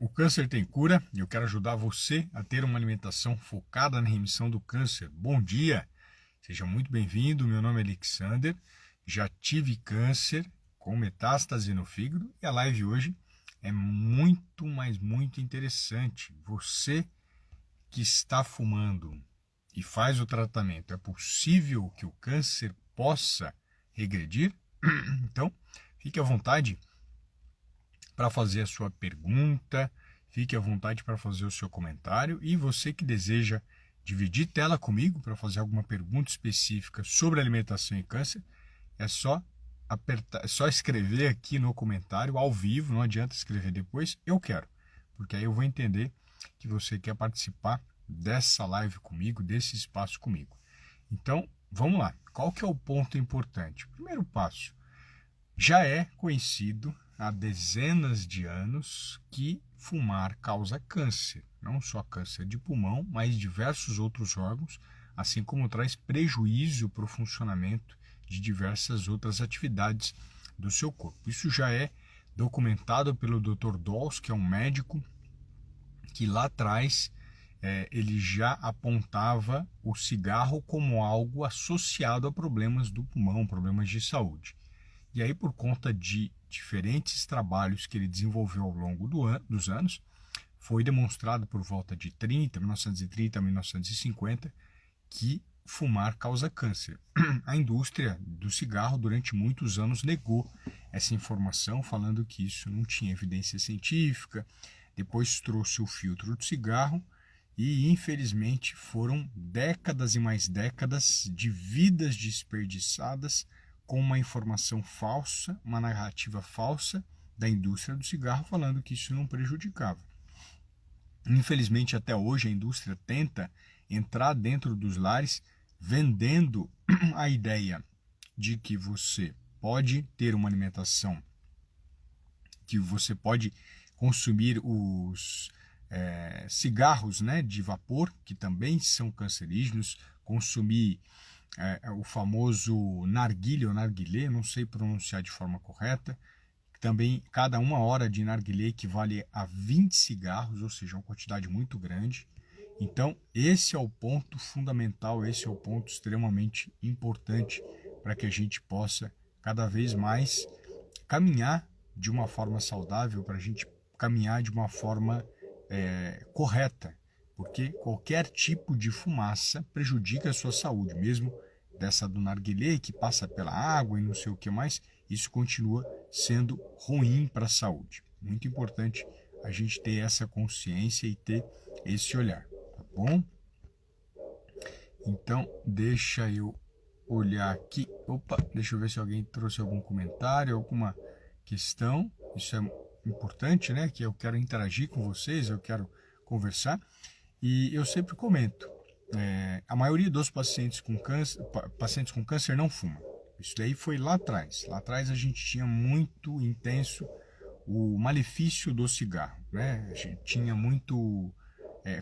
O câncer tem cura e eu quero ajudar você a ter uma alimentação focada na remissão do câncer. Bom dia, seja muito bem-vindo. Meu nome é Alexander, já tive câncer com metástase no fígado e a live hoje é muito, mas muito interessante. Você que está fumando e faz o tratamento, é possível que o câncer possa regredir? Então, fique à vontade para fazer a sua pergunta, fique à vontade para fazer o seu comentário e você que deseja dividir tela comigo para fazer alguma pergunta específica sobre alimentação e câncer, é só escrever aqui no comentário ao vivo, não adianta escrever depois, eu quero, porque aí eu vou entender que você quer participar dessa live comigo, desse espaço comigo. Então, vamos lá. Qual que é o ponto importante? O primeiro passo, já é conhecido há dezenas de anos que fumar causa câncer, não só câncer de pulmão, mas diversos outros órgãos, assim como traz prejuízo para o funcionamento de diversas outras atividades do seu corpo. Isso já é documentado pelo Dr. Dawes, que é um médico que lá atrás ele já apontava o cigarro como algo associado a problemas do pulmão, problemas de saúde. E aí, por conta de diferentes trabalhos que ele desenvolveu ao longo dos anos, foi demonstrado por volta de 1930 a 1950, que fumar causa câncer. A indústria do cigarro, durante muitos anos, negou essa informação, falando que isso não tinha evidência científica. Depois trouxe o filtro do cigarro e, infelizmente, foram décadas e mais décadas de vidas desperdiçadas com uma informação falsa, uma narrativa falsa da indústria do cigarro, falando que isso não prejudicava. Infelizmente, até hoje, a indústria tenta entrar dentro dos lares vendendo a ideia de que você pode ter uma alimentação, que você pode consumir os cigarros, né, de vapor, que também são cancerígenos, consumir o famoso narguilé ou narguilé, não sei pronunciar de forma correta. Também, cada 1 hora de narguilé equivale a 20 cigarros, ou seja, uma quantidade muito grande. Então, esse é o ponto fundamental, esse é o ponto extremamente importante para que a gente possa cada vez mais caminhar de uma forma saudável, para a gente caminhar de uma forma correta, porque qualquer tipo de fumaça prejudica a sua saúde, mesmo dessa do narguilé que passa pela água e não sei o que mais, isso continua sendo ruim para a saúde. Muito importante a gente ter essa consciência e ter esse olhar, tá bom? Então, deixa eu olhar aqui. Opa, deixa eu ver se alguém trouxe algum comentário, alguma questão. Isso é importante, né? Que eu quero interagir com vocês, eu quero conversar. E eu sempre comento, a maioria dos pacientes com câncer não fuma. Isso daí foi lá atrás. Lá atrás a gente tinha muito intenso o malefício do cigarro, né? A gente tinha muito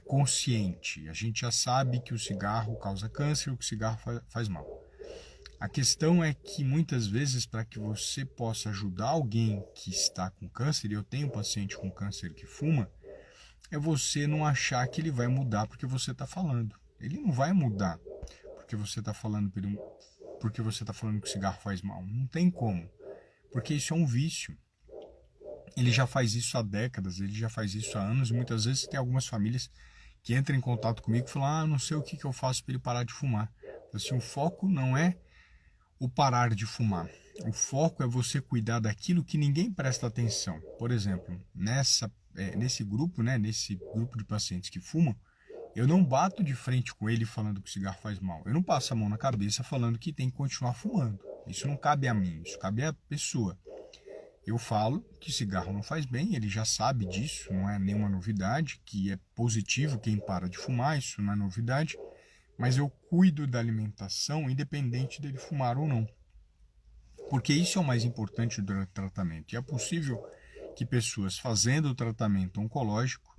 consciente. A gente já sabe que o cigarro causa câncer, que o cigarro faz mal. A questão é que muitas vezes, para que você possa ajudar alguém que está com câncer, e eu tenho um paciente com câncer que fuma, é você não achar que ele vai mudar porque você está falando. Ele não vai mudar porque você está falando porque você está falando que o cigarro faz mal. Não tem como, porque isso é um vício. Ele já faz isso há décadas, ele já faz isso há anos, e muitas vezes tem algumas famílias que entram em contato comigo e falam, não sei o que eu faço para ele parar de fumar. Assim, o foco não é o parar de fumar. O foco é você cuidar daquilo que ninguém presta atenção. Por exemplo, nesse grupo, né, nesse grupo de pacientes que fumam, eu não bato de frente com ele falando que o cigarro faz mal. Eu não passo a mão na cabeça falando que tem que continuar fumando. Isso não cabe a mim, isso cabe à pessoa. Eu falo que cigarro não faz bem, ele já sabe disso, não é nenhuma novidade, que é positivo quem para de fumar, isso não é novidade, mas eu cuido da alimentação independente dele fumar ou não. Porque isso é o mais importante do tratamento. E é possível que pessoas fazendo o tratamento oncológico,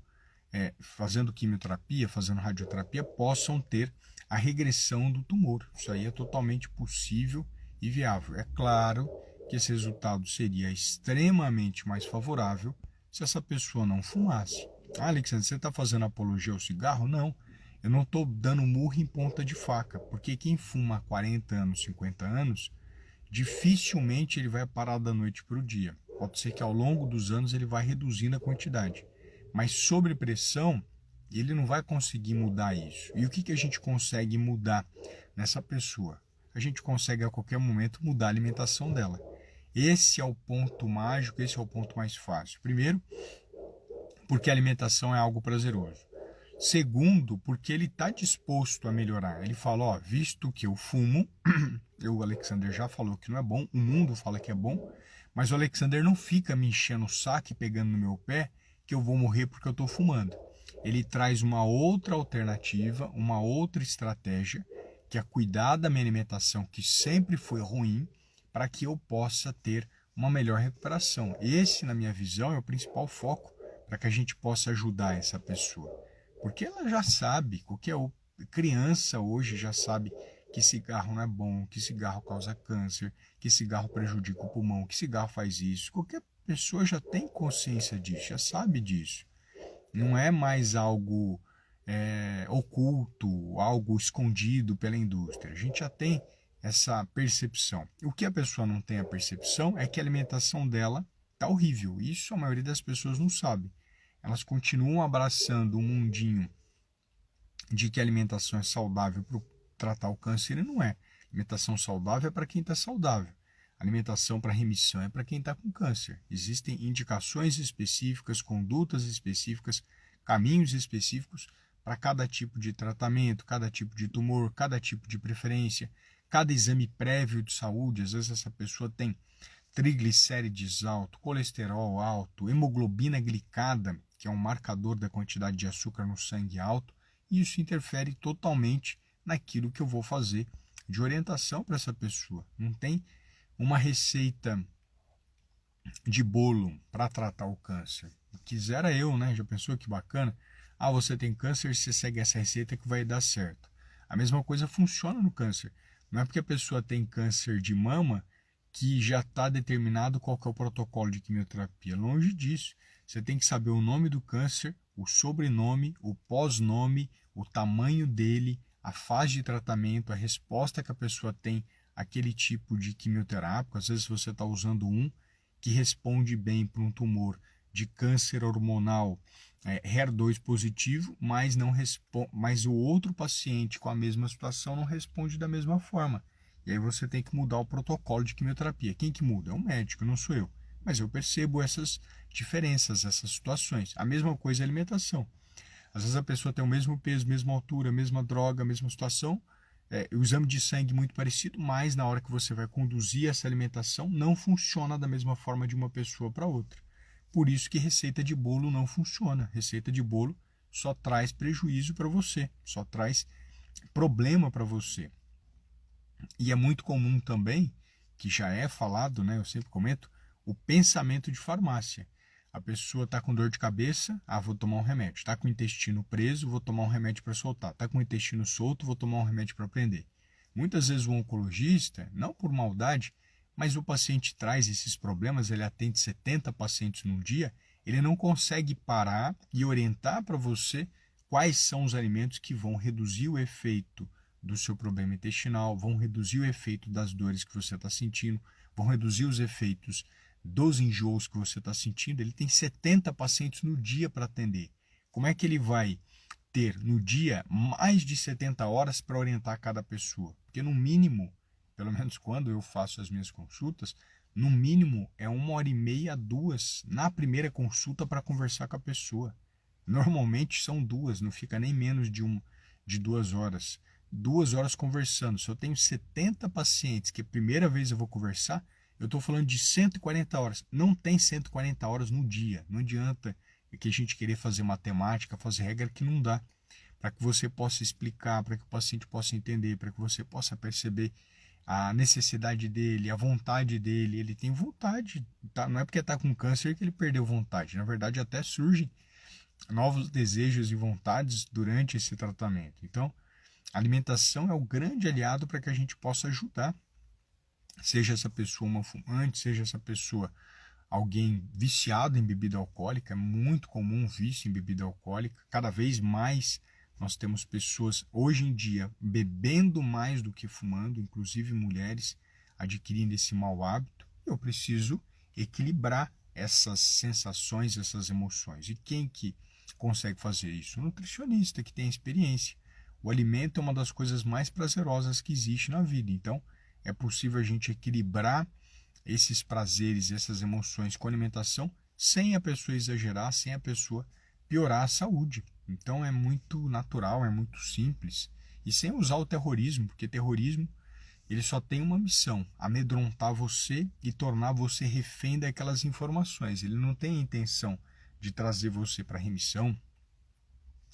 fazendo quimioterapia, fazendo radioterapia, possam ter a regressão do tumor. Isso aí é totalmente possível e viável. É claro que esse resultado seria extremamente mais favorável se essa pessoa não fumasse. Ah, Alexandre, você está fazendo apologia ao cigarro? Não, eu não estou dando murro em ponta de faca, porque quem fuma há 40 anos, 50 anos, dificilmente ele vai parar da noite para o dia. Pode ser que ao longo dos anos ele vai reduzindo a quantidade, mas sob pressão ele não vai conseguir mudar isso. E o que a gente consegue mudar nessa pessoa? A gente consegue a qualquer momento mudar a alimentação dela. Esse é o ponto mágico, esse é o ponto mais fácil. Primeiro, porque a alimentação é algo prazeroso. Segundo, porque ele está disposto a melhorar. Ele fala, ó, visto que eu fumo, o Alexander já falou que não é bom, o mundo fala que é bom, mas o Alexander não fica me enchendo o saco e pegando no meu pé que eu vou morrer porque eu estou fumando. Ele traz uma outra alternativa, uma outra estratégia, que é cuidar da minha alimentação, que sempre foi ruim, para que eu possa ter uma melhor recuperação. Esse, na minha visão, é o principal foco para que a gente possa ajudar essa pessoa. Porque ela já sabe, qualquer criança hoje já sabe que cigarro não é bom, que cigarro causa câncer, que cigarro prejudica o pulmão, que cigarro faz isso. Qualquer pessoa já tem consciência disso, já sabe disso. Não é mais algo oculto, algo escondido pela indústria. A gente já tem essa percepção. O que a pessoa não tem a percepção é que a alimentação dela está horrível. Isso a maioria das pessoas não sabe. Elas continuam abraçando um mundinho de que a alimentação é saudável para tratar o câncer e não é. Alimentação saudável é para quem está saudável. Alimentação para remissão é para quem está com câncer. Existem indicações específicas, condutas específicas, caminhos específicos para cada tipo de tratamento, cada tipo de tumor, cada tipo de preferência, cada exame prévio de saúde. Às vezes essa pessoa tem triglicérides alto, colesterol alto, hemoglobina glicada, que é um marcador da quantidade de açúcar no sangue alto, e isso interfere totalmente naquilo que eu vou fazer de orientação para essa pessoa. Não tem uma receita de bolo para tratar o câncer. Quisera eu, né? Já pensou que bacana? Ah, você tem câncer, você segue essa receita que vai dar certo. A mesma coisa funciona no câncer. Não é porque a pessoa tem câncer de mama que já está determinado qual que é o protocolo de quimioterapia. Longe disso. Você tem que saber o nome do câncer, o sobrenome, o pós-nome, o tamanho dele, a fase de tratamento, a resposta que a pessoa tem àquele tipo de quimioterápico. Às vezes você está usando um que responde bem para um tumor de câncer hormonal HER2 positivo, mas, mas o outro paciente com a mesma situação não responde da mesma forma. E aí você tem que mudar o protocolo de quimioterapia. Quem que muda? É o médico, não sou eu. Mas eu percebo essas diferenças, essas situações. A mesma coisa é a alimentação. Às vezes a pessoa tem o mesmo peso, mesma altura, mesma droga, mesma situação, o exame de sangue muito parecido, mas na hora que você vai conduzir essa alimentação, não funciona da mesma forma de uma pessoa para outra. Por isso que receita de bolo não funciona. Receita de bolo só traz prejuízo para você, só traz problema para você. E é muito comum também, que já é falado, né, eu sempre comento, o pensamento de farmácia. A pessoa está com dor de cabeça, vou tomar um remédio. Está com o intestino preso, vou tomar um remédio para soltar. Está com o intestino solto, vou tomar um remédio para prender. Muitas vezes o oncologista, não por maldade, mas o paciente traz esses problemas, ele atende 70 pacientes num dia, ele não consegue parar e orientar para você quais são os alimentos que vão reduzir o efeito do seu problema intestinal, vão reduzir o efeito das dores que você está sentindo, vão reduzir os efeitos dos enjoos que você está sentindo. Ele tem 70 pacientes no dia para atender. Como é que ele vai ter no dia mais de 70 horas para orientar cada pessoa? Porque no mínimo, pelo menos quando eu faço as minhas consultas, no mínimo é 1h30, 2 na primeira consulta para conversar com a pessoa. Normalmente são 2, não fica nem menos de 2 horas. 2 horas conversando. Se eu tenho 70 pacientes que a primeira vez eu vou conversar, eu estou falando de 140 horas. Não tem 140 horas no dia. Não adianta que a gente querer fazer matemática, fazer regra que não dá. Para que você possa explicar, para que o paciente possa entender, para que você possa perceber a necessidade dele, a vontade dele. Ele tem vontade. Tá? Não é porque está com câncer que ele perdeu vontade. Na verdade, até surgem novos desejos e vontades durante esse tratamento. Então, a alimentação é o grande aliado para que a gente possa ajudar, seja essa pessoa uma fumante, seja essa pessoa alguém viciado em bebida alcoólica. É muito comum o vício em bebida alcoólica. Cada vez mais nós temos pessoas hoje em dia bebendo mais do que fumando, inclusive mulheres adquirindo esse mau hábito. Eu preciso equilibrar essas sensações, essas emoções. E quem que consegue fazer isso? O nutricionista que tem experiência. O alimento é uma das coisas mais prazerosas que existe na vida. Então, é possível a gente equilibrar esses prazeres, essas emoções com a alimentação, sem a pessoa exagerar, sem a pessoa piorar a saúde. Então, é muito natural, é muito simples. E sem usar o terrorismo, porque terrorismo ele só tem uma missão: amedrontar você e tornar você refém daquelas informações. Ele não tem a intenção de trazer você para a remissão,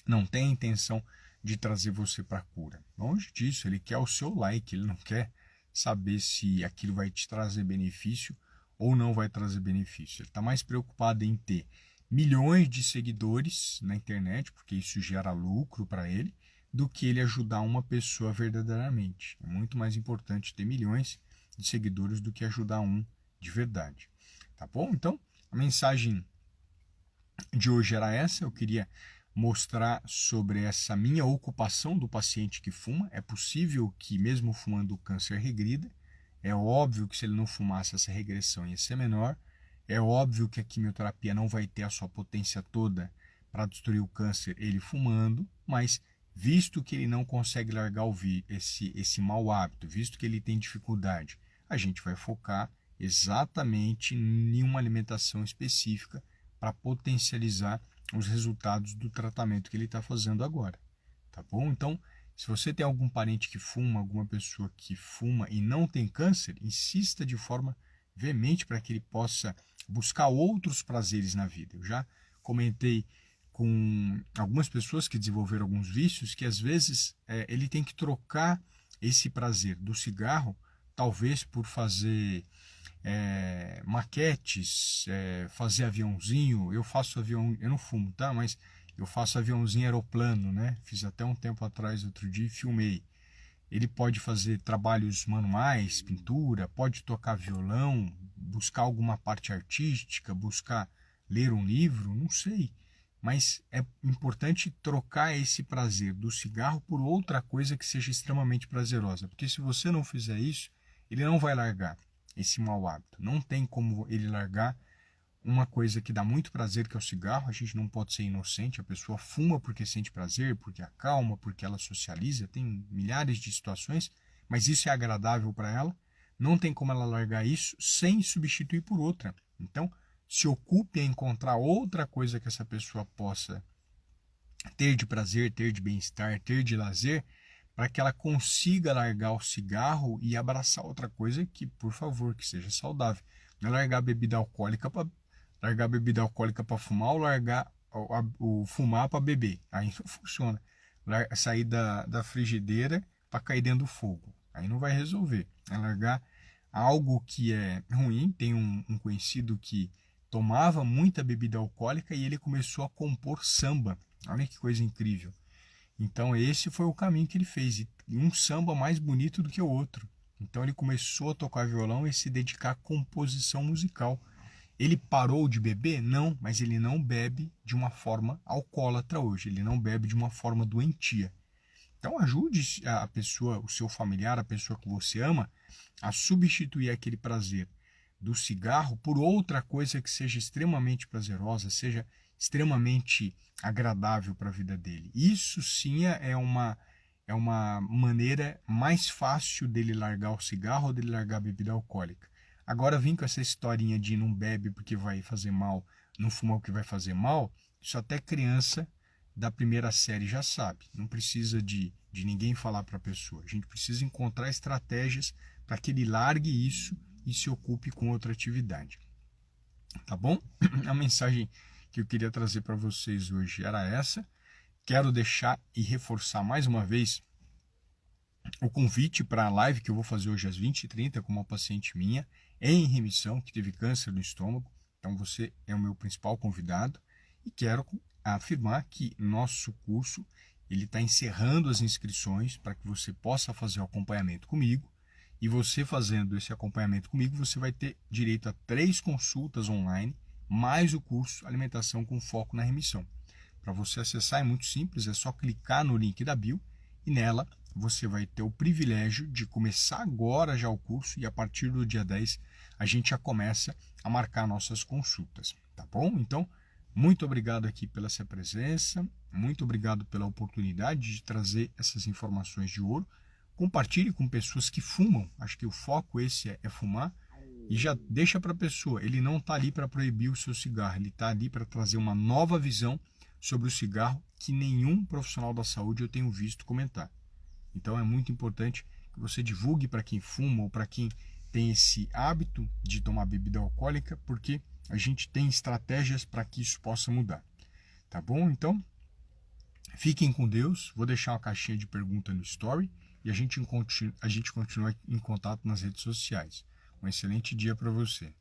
não tem a intenção de trazer você para a cura. Longe disso, ele quer o seu like, ele não quer saber se aquilo vai te trazer benefício ou não vai trazer benefício. Ele está mais preocupado em ter milhões de seguidores na internet, porque isso gera lucro para ele, do que ele ajudar uma pessoa verdadeiramente. É muito mais importante ter milhões de seguidores do que ajudar um de verdade. Tá bom? Então, a mensagem de hoje era essa. Eu queria mostrar sobre essa minha ocupação do paciente que fuma. É possível que mesmo fumando o câncer regrida. É óbvio que se ele não fumasse, essa regressão ia ser menor. É óbvio que a quimioterapia não vai ter a sua potência toda para destruir o câncer ele fumando, mas visto que ele não consegue largar esse mau hábito, visto que ele tem dificuldade, a gente vai focar exatamente em uma alimentação específica para potencializar os resultados do tratamento que ele está fazendo agora. Tá bom? Então, se você tem algum parente que fuma, alguma pessoa que fuma e não tem câncer, insista de forma veemente para que ele possa buscar outros prazeres na vida. Eu já comentei com algumas pessoas que desenvolveram alguns vícios que às vezes ele tem que trocar esse prazer do cigarro, talvez por fazer maquetes, fazer aviãozinho. Eu faço avião, eu não fumo, tá? Mas eu faço aviãozinho aeroplano, né? Fiz até um tempo atrás, outro dia, e filmei. Ele pode fazer trabalhos manuais, pintura, pode tocar violão, buscar alguma parte artística, buscar ler um livro, não sei. Mas é importante trocar esse prazer do cigarro por outra coisa que seja extremamente prazerosa. Porque se você não fizer isso, ele não vai largar esse mau hábito. Não tem como ele largar uma coisa que dá muito prazer, que é o cigarro. A gente não pode ser inocente. A pessoa fuma porque sente prazer, porque acalma, porque ela socializa. Tem milhares de situações, mas isso é agradável para ela. Não tem como ela largar isso sem substituir por outra. Então, se ocupe em encontrar outra coisa que essa pessoa possa ter de prazer, ter de bem-estar, ter de lazer, para que ela consiga largar o cigarro e abraçar outra coisa que, por favor, que seja saudável. Não é largar a bebida alcoólica para fumar ou largar o fumar para beber. Aí não funciona. Sair da frigideira para cair dentro do fogo. Aí não vai resolver. É largar algo que é ruim. Tem um conhecido que tomava muita bebida alcoólica e ele começou a compor samba. Olha que coisa incrível. Então esse foi o caminho que ele fez. E um samba mais bonito do que o outro. Então ele começou a tocar violão e se dedicar à composição musical. Ele parou de beber? Não, mas ele não bebe de uma forma alcoólatra hoje. Ele não bebe de uma forma doentia. Então ajude a pessoa, o seu familiar, a pessoa que você ama, a substituir aquele prazer do cigarro por outra coisa que seja extremamente prazerosa, seja extremamente agradável para a vida dele. Isso sim é uma maneira mais fácil dele largar o cigarro ou dele largar a bebida alcoólica. Agora vim com essa historinha de não bebe porque vai fazer mal, não fuma porque vai fazer mal, isso até criança da primeira série já sabe. Não precisa de ninguém falar para a pessoa. A gente precisa encontrar estratégias para que ele largue isso e se ocupe com outra atividade. Tá bom? A mensagem que eu queria trazer para vocês hoje era essa. Quero deixar e reforçar mais uma vez o convite para a live que eu vou fazer hoje às 20h30 com uma paciente minha em remissão, que teve câncer no estômago. Então você é o meu principal convidado e quero afirmar que nosso curso ele está encerrando as inscrições para que você possa fazer o acompanhamento comigo E você fazendo esse acompanhamento comigo, você vai ter direito a 3 consultas online, mais o curso Alimentação com Foco na Remissão. Para você acessar é muito simples, é só clicar no link da bio e nela você vai ter o privilégio de começar agora já o curso e a partir do dia 10 a gente já começa a marcar nossas consultas, tá bom? Então, muito obrigado aqui pela sua presença, muito obrigado pela oportunidade de trazer essas informações de ouro. Compartilhe com pessoas que fumam, acho que o foco esse é fumar, e já deixa para a pessoa, ele não está ali para proibir o seu cigarro, ele está ali para trazer uma nova visão sobre o cigarro que nenhum profissional da saúde eu tenho visto comentar. Então é muito importante que você divulgue para quem fuma ou para quem tem esse hábito de tomar bebida alcoólica, porque a gente tem estratégias para que isso possa mudar. Tá bom? Então, fiquem com Deus. Vou deixar uma caixinha de pergunta no story e a gente continua em contato nas redes sociais. Um excelente dia para você.